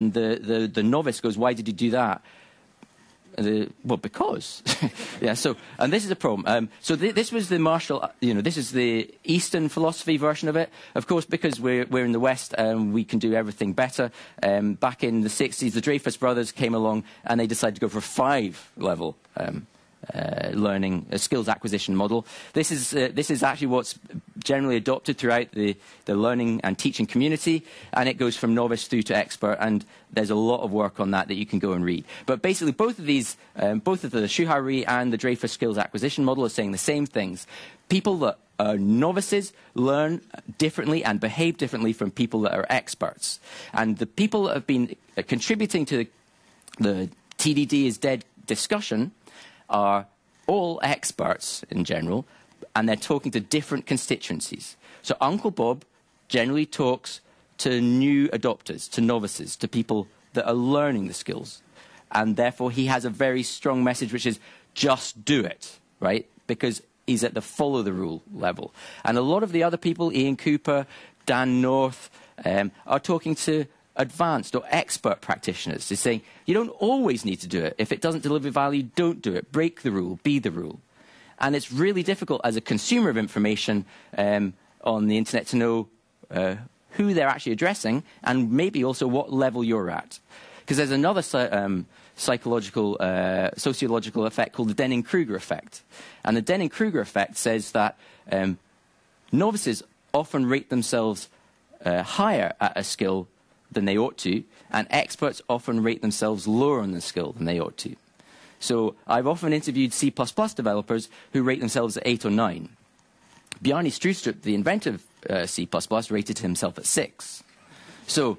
the novice goes, why did you do that? Well, because. Yeah, so, and this is a problem. This was the Marshall, this is the Eastern philosophy version of it. Of course, because we're in the West, we can do everything better. Back in the 60s, the Dreyfus brothers came along and they decided to go for a 5-level learning, a skills acquisition model. This is actually what's generally adopted throughout the learning and teaching community, and it goes from novice through to expert, and there's a lot of work on that you can go and read. But basically, both of these, both of the Shuhari and the Dreyfus skills acquisition model are saying the same things. People that are novices learn differently and behave differently from people that are experts. And the people that have been contributing to the TDD is dead discussion are all experts in general, and they're talking to different constituencies. So Uncle Bob generally talks to new adopters, to novices, to people that are learning the skills. And therefore he has a very strong message, which is just do it, right? Because he's at the follow the rule level. And a lot of the other people, Ian Cooper, Dan North, are talking to advanced or expert practitioners. They're saying, you don't always need to do it. If it doesn't deliver value, don't do it. Break the rule. Be the rule. And it's really difficult as a consumer of information on the internet to know who they're actually addressing and maybe also what level you're at. Because there's another sociological effect called the Dunning-Kruger effect. And the Dunning-Kruger effect says that novices often rate themselves higher at a skill than they ought to, and experts often rate themselves lower on the skill than they ought to. So I've often interviewed C++ developers who rate themselves at 8 or 9. Bjarne Stroustrup, the inventor of C++, rated himself at 6. So